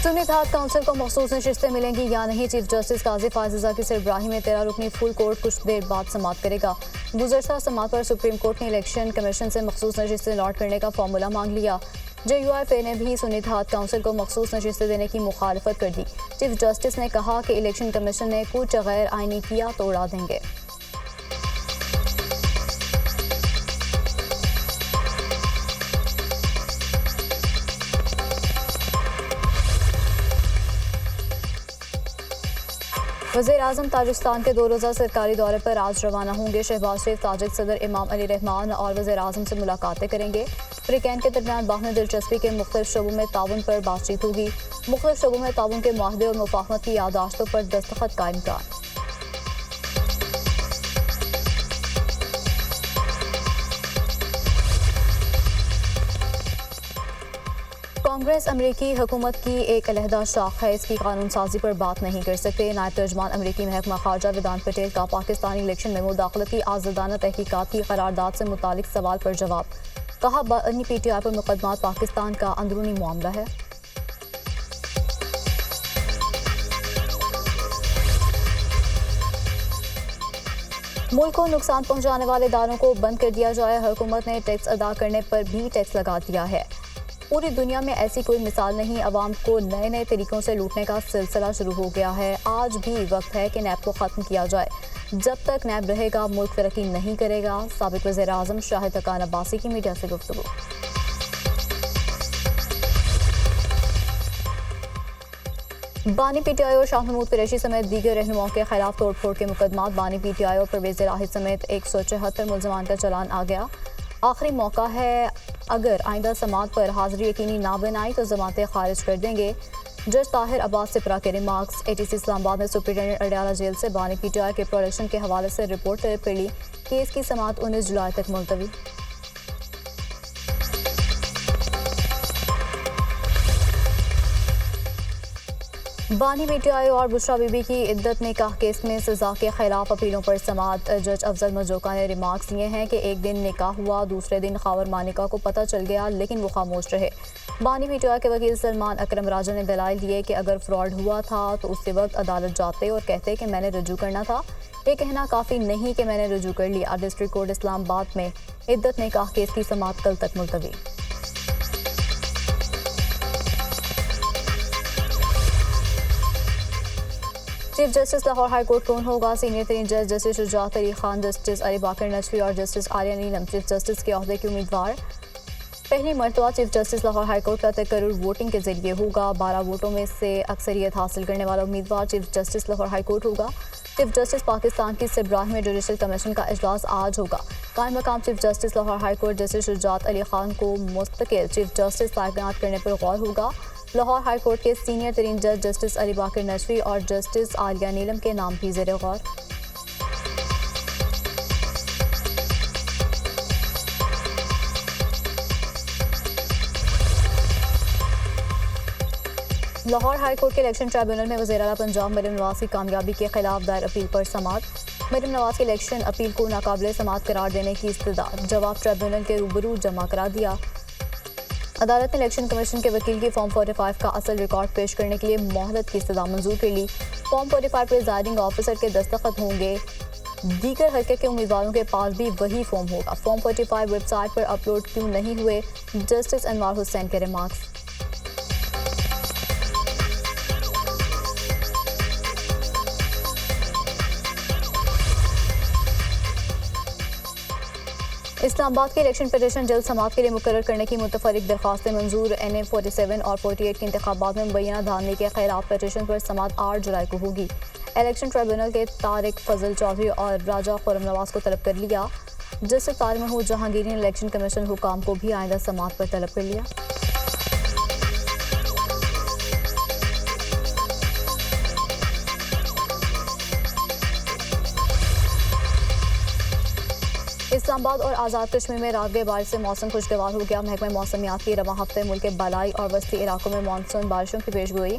सुन्नी इत्तेहाद council को मखसूस नशिस्तें मिलेंगी या नहीं। चीफ जस्टिस काजी फाजिजा की सरबराही में 13 रुकनी फुल कोर्ट कुछ देर बाद समाअत करेगा। गुज़श्ता समाअत पर सुप्रीम कोर्ट ने इलेक्शन कमीशन से मखसूस नशिस्तें अलॉट करने का फॉर्मूला मांग लिया। JUIF ने भी सुन्नी इत्तेहाद काउंसिल को मखसूस नशिस्तें देने की मुखालफत कर दी। चीफ जस्टिस ने कहा कि इलेक्शन कमीशन ने कुछ गैर आइनी किया तो उड़ा देंगे। वज़ीर-ए-आज़म ताजिकिस्तान के 2 रोज़ा सरकारी दौरे पर आज रवाना होंगे। शहबाज शरीफ ताजिक सदर इमाम अली रहमान और वज़ीर-ए-आज़म से मुलाकातें करेंगे। फ़रीक़ैन के दरमियान बाहमी दिलचस्पी के मुख्तलिफ शोबों में ताउन पर बातचीत होगी। मुख्तलिफ शोबों में ताउन के मुआहदे और मुफाहमत की याददाश्तों पर दस्तखत का इम्कान। कांग्रेस अमरीकी हुकूमत की एक अलहदा शाख है, इसकी कानून साजी पर बात नहीं कर सकते। नायब तर्जमान अमरीकी महकमा खारजा वेदांत पटेल का पाकिस्तानी इलेक्शन में मुदाखलती आज़ादाना तहकीकात की करारदाद से मुतालिक सवाल पर जवाब। कहा बानी PTI पर मुकदमात पाकिस्तान का अंदरूनी मामला है। मुल्क को नुकसान पहुंचाने वाले इदारों को बंद कर दिया जाए। हुकूमत ने टैक्स अदा करने पर भी टैक्स लगा दिया है। पूरी दुनिया में ऐसी कोई मिसाल नहीं। अवाम को नए नए तरीकों से लूटने का सिलसिला शुरू हो गया है। आज भी वक्त है कि नैब को ख़त्म किया जाए। जब तक नैब रहेगा मुल्क तरक्की नहीं करेगा। साबिक वज़ीर-ए-आज़म शाहिद हक़ान अब्बासी की मीडिया से गुफ्तगू। बानी PTI और शाह महमूद कुरैशी समेत दीगर रहनुमाओं के खिलाफ तोड़ फोड़ के मुकदमात। बानी PTI और परवेज़ राहिद समेत 174 मुलजमान का चालान आ गया। आखिरी मौका है, अगर आइंदा समाअत पर हाजिरी यकीनी ना बनाई तो जमानतें खारिज कर देंगे। जज ताहिर अब्बास सिपरा के रिमार्क्स। ATC इस्लामाबाद में सुप्रिटेंडेंट अडयाला जेल से बानी PTI के प्रोडक्शन के हवाले से रिपोर्ट तलब कर ली। केस की समाअत 19 जुलाई तक मुलतवी। बानी PTI और बुशरा बीबी की इद्दत निकाह केस में सजा के खिलाफ अपीलों पर समाअत। जज अफजल मजोका ने रिमार्क्स दिए हैं कि एक दिन निकाह हुआ, दूसरे दिन खावर मानिका को पता चल गया लेकिन वो खामोश रहे। बानी PTI के वकील सलमान अकरम राजा ने दलाइल दिए कि अगर फ्रॉड हुआ था तो उसी वक्त अदालत जाते और कहते कि मैंने रजू करना था। ये कहना काफ़ी नहीं कि मैंने रजू कर लिया। डिस्ट्रिक्ट कोर्ट इस्लामाबाद में इद्दत निकाह केस की समाअत कल तक मुलतवी। Chief justice Lahore high court कौन होगा? सीनियर तरीन जज जस्टिस शुजात अली खान, जस्टिस अली बाकर नजफी और justice Aliya Neelam chief justice के ओहदे के उम्मीदवार। पहली मरतबा chief justice Lahore high court का तकर्रुर वोटिंग के जरिए होगा। 12 वोटों में से अक्सरियत हासिल करने वाला उम्मीदवार chief justice Lahore high court होगा। चीफ जस्टिस पाकिस्तान की सरबराही में जुडिशल कमीशन का इजलास आज होगा। कायम मकाम chief justice Lahore high court justice Shujaat Ali Khan को मुस्तकिल चीफ जस्टिस तैनात करने पर गौर होगा। लाहौर हाई कोर्ट के सीनियर तरीन जज जस्टिस अली बाकर नजफी और जस्टिस आलिया नीलम के नाम भी ज़ेरे गौर। लाहौर हाई कोर्ट के इलेक्शन ट्रिब्यूनल में वज़ीर-ए-आला पंजाब मरीम नवाज की कामयाबी के खिलाफ दायर अपील पर समाअत। मरीम नवाज की इलेक्शन अपील को नाकाबिले समाअत करार देने की इस्तदा। जवाब ट्रिब्यूनल के रूबरू जमा करा दिया। अदालत ने इलेक्शन कमीशन के वकील की फॉर्म 45 का असल रिकॉर्ड पेश करने के लिए मोहलत की इस्तदा मंजूर कर ली। फॉर्म 45 पर प्रिजाइडिंग ऑफिसर के दस्तखत होंगे। दीगर हल्के के उम्मीदवारों के पास भी वही फॉर्म होगा। फॉर्म 45 वेबसाइट पर अपलोड क्यों नहीं हुए? जस्टिस अनवार हुसैन के रिमार्क्स। इस्लामाबाद के इलेक्शन पटिशन जल्द समाअत के लिए मुकर्रर करने की मुतफरिक दरख्वास्तें मंजूर। NA 47 और 48 के इंतखाबात में मुबैना धांधली के खिलाफ पटिशन पर समाअत 8 जुलाई को होगी। इलेक्शन ट्रिब्यूनल के तारिक फजल चौधरी और राजा खुर्रम नवाज को तलब कर लिया। जस्टिस तारिक महमूद जहांगीरी ने इलेक्शन कमीशन हुकाम को भी आइंदा समाअत पर तलब कर लिया। इस्लामाबाद और आज़ाद कश्मीर में रात गए बारिश से मौसम खुशगवार हो गया। महकमा मौसमियात की रवा हफ्ते मुल्क के बलाई और वस्ती इलाकों में मानसून बारिशों की पेशगोई।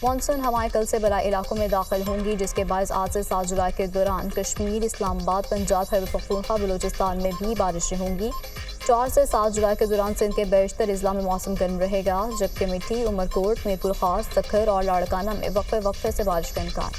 मानसून हवाएं कल से बलाई इलाकों में दाखिल होंगी, जिसके बायस आज से 7 जुलाई के दौरान कश्मीर, इस्लामाबाद, पंजाब, खैबर पख्तूनख्वा, बलूचिस्तान में भी बारिशें होंगी। 4 से 7 जुलाई के दौरान सिंध के बेशतर अजला में मौसम गर्म रहेगा, जबकि मिठी, उमरकोट, मीरपुर खास, सखर और लाड़काना में वक्फे वक्फे से बारिश का इम्कान।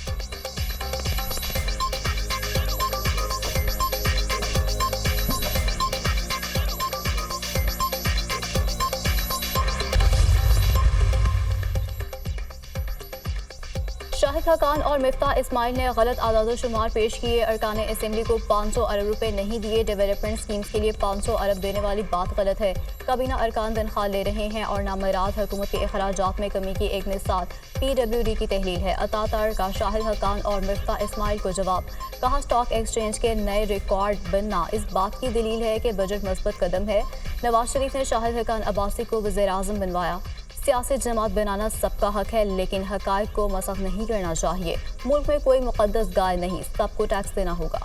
शाहिद हकान और मिफ्ता इस्माइल ने गलत आदाद-ओ-शुमार पेश किए। अरकान असेंबली को 500 अरब रुपए नहीं दिए। डेवलपमेंट स्कीम्स के लिए 500 अरब देने वाली बात गलत है। काबीना अरकान तनख्वाह ले रहे हैं और नामराद हुकूमत के अखराजात में कमी की एक मिसाल PWD की तहलील है। अतातार का शाहिद हकान और मिफ्ता इस्माइल को जवाब। कहा, स्टॉक एक्सचेंज के नए रिकॉर्ड बनना इस बात की दलील है कि बजट मस्बत कदम है। नवाज शरीफ ने शाहिद हकान अब्बासी को वज़ीर-ए-आज़म बनवाया। सियासी जमात बनाना सबका हक है, लेकिन हकायक को मसख नहीं करना चाहिए। मुल्क में कोई मुकद्दस गाय नहीं, सबको टैक्स देना होगा।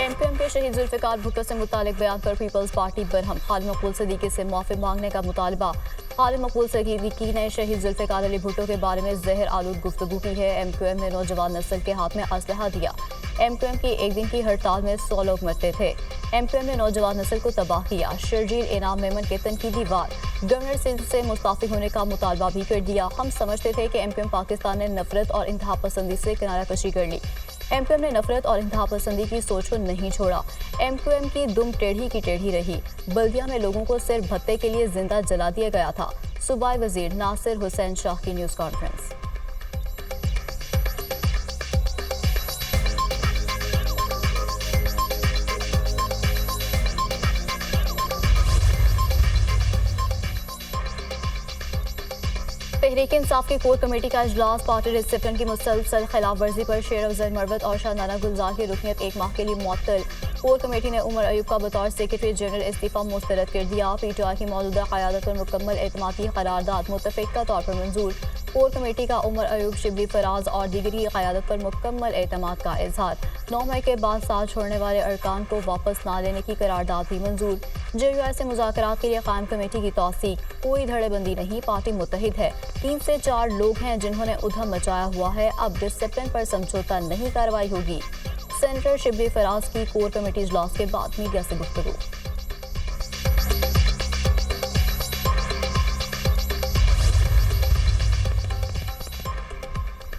MQM के शहीद जुल्फ़िकार भुट्टो से मुतालिक बयान पर पीपल्स पार्टी बरहम। खालिद मकबूल सदीकी से माफी मांगने का मुतालबा। खालिद मकबूल सदीकी ने शहीद जुल्फ़िकार अली भुट्टो के बारे में जहर आलूद गुफ्तगू की है। MQM ने नौजवान नस्ल के हाथ में असलहा दिया। MQM की एक दिन की हड़ताल में 100 लोग मरते थे। MQM ने नौजवान नस्ल को तबाह किया। शर्जील इनाम मेमन के तनकीदी वार। गवर्नर सिंध से मुस्ताफी होने का मुतालबा भी कर दिया। हम समझते थे कि MQM पाकिस्तान ने नफरत और इंतहा पसंदी से किनारा कशी कर ली। MQM ने नफरत और इंतहा पसंदी की सोच को नहीं छोड़ा। MQM की दुम टेढ़ी की टेढ़ी रही। बल्दिया में लोगों को सिर्फ भत्ते के लिए जिंदा जला दिया गया था। सूबाई वजीर नासिर हुसैन शाह की न्यूज़ कॉन्फ्रेंस। तहरीक इंसाफ की कोर कमेटी का इजलास। पार्टी डिसिप्लिन की मुसलसल खिलाफ वर्जी पर शेर अफजल मरवत और शाहनाना गुलजार की रुकनीत 1 माह के लिए मुअत्तल। कोर कमेटी ने उमर अयूब का बतौर सेक्रेटरी जनरल इस्तीफा मुस्तरद कर दिया। PTI की मौजूदा क़यादत पर मुकम्मल एतमादी करारदाद मुतफ़िक़ा तौर पर मंजूर। कोर कमेटी का उमर अयूब, शिबली फराज और दीगरी क़यादत पर मुकम्मल एतमाद का इजहार। 9 मई के बाद साथ छोड़ने वाले अरकान को वापस ना लेने की करारदाद भी मंजूर। JUI से मुज़ाकरात के लिए कायम कमेटी की तौसीक। कोई धड़ेबंदी नहीं, पार्टी मुत्तहिद है। 3 से 4 लोग हैं जिन्होंने उधम मचाया हुआ है। अब डिसिप्लिन पर समझौता नहीं, कार्रवाई होगी। सेनेटर शिबली फराज की कोर कमेटी इजलास के बाद मीडिया से गुफ्तगू।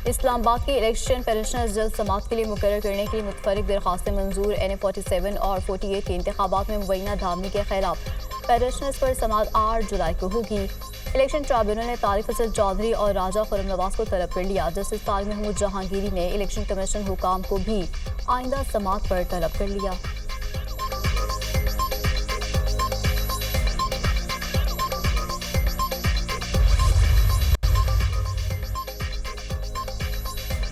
इस्लामाबाद की इलेक्शन पेटिशनर्स जल्द समाअत के लिए मुकर्रर करने के लिए मुतफरिक दरखास्तें मंजूर। NA 47 और 48 के इंतखाबात में मुबैना धामनी के खिलाफ पेटिशनर्स पर समाअत 8 जुलाई को होगी। इलेक्शन ट्राइब्यूनल ने तारिक फजल चौधरी और राजा खुर्रम नवाज को तलब कर लिया। जस्टिस तारिक महमूद जहांगीरी ने इलेक्शन कमीशन हुकाम को भी आइंदा समाअत पर तलब कर लिया।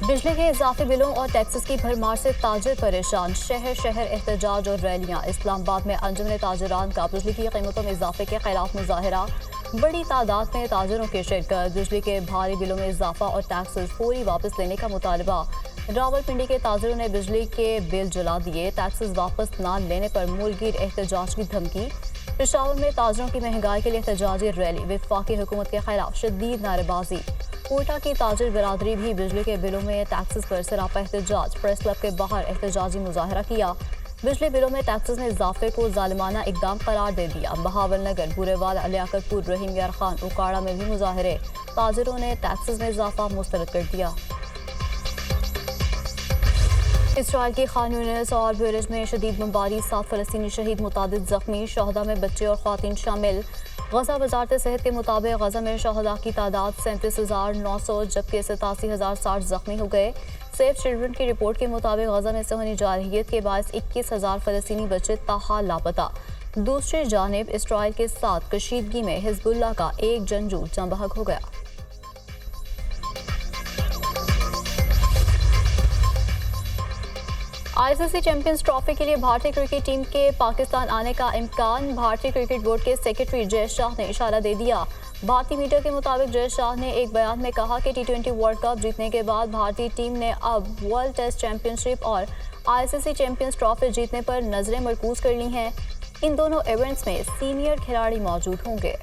बिजली के इजाफी बिलों और टैक्सेस की भरमार से ताजिर परेशान। शहर शहर एहतजाज और रैलियां। इस्लामाबाद में अंजुमन ताजिरान का बिजली की कीमतों में इजाफे के खिलाफ मुजाहरा। बड़ी तादाद में ताजिरों की शिरकत। बिजली के भारी बिलों में इजाफा और टैक्सेस फौरी वापस लेने का मुतालबा। रावलपिंडी के ताजिरों ने बिजली के बिल जला दिए। टैक्सेस वापस न लेने पर मुल्कगीर एहतजाज की धमकी। पेशावर में ताजिरों की महंगाई के लिए एहतजाजी रैली। वफाकी हुकूमत के खिलाफ शदीद नारेबाजी। कोटा की ताजिर बरादरी भी बिजली के बिलों में टैक्सेस पर सरापा एहतजाज। प्रेस क्लब के बाहर एहतजाजी मुजाहरा किया। बिजली बिलों में टैक्सेस में इजाफे को जालिमाना इकदाम करार दे दिया। बहावल नगर, बुरेवाल, लियाकतपुर, रहीम यार खान, उकाड़ा में भी मुजाहरे। ताजिरों ने टैक्सेस में इजाफा मुस्तरद कर दिया। इसराइल की खान यूनिस और बेरज में शदीद बमबारी। 7 फ़लस्तीनी शहीद, मुतादिद जख्मी। शहदा में बच्चे और ख़वातीन शामिल। गजा वजारत सेहत के मुताबिक गजा में शहदा की तादाद 37,900 जबकि 87,060 जख्मी हो गए। सेव चिल्ड्रन की रिपोर्ट के मुताबिक गजा में सहनी जारहियत के बायस 21,000 फ़लस्तीनी बच्चे ताहाल लापता। दूसरी जानिब इसराइल के साथ कशीदगी में हिजबुल्लाह का एक जंगजू जंबहक हो गया। ICC चैंपियंस ट्रॉफी के लिए भारतीय क्रिकेट टीम के पाकिस्तान आने का इम्कान। भारतीय क्रिकेट बोर्ड के सेक्रेटरी जय शाह ने इशारा दे दिया। भारतीय मीडिया के मुताबिक जय शाह ने एक बयान में कहा कि T20 वर्ल्ड कप जीतने के बाद भारतीय टीम ने अब वर्ल्ड टेस्ट चैंपियनशिप और ICC चैंपियंस ट्रॉफी जीतने पर नजरें मरकूज कर ली हैं। इन दोनों इवेंट्स में सीनियर खिलाड़ी मौजूद होंगे।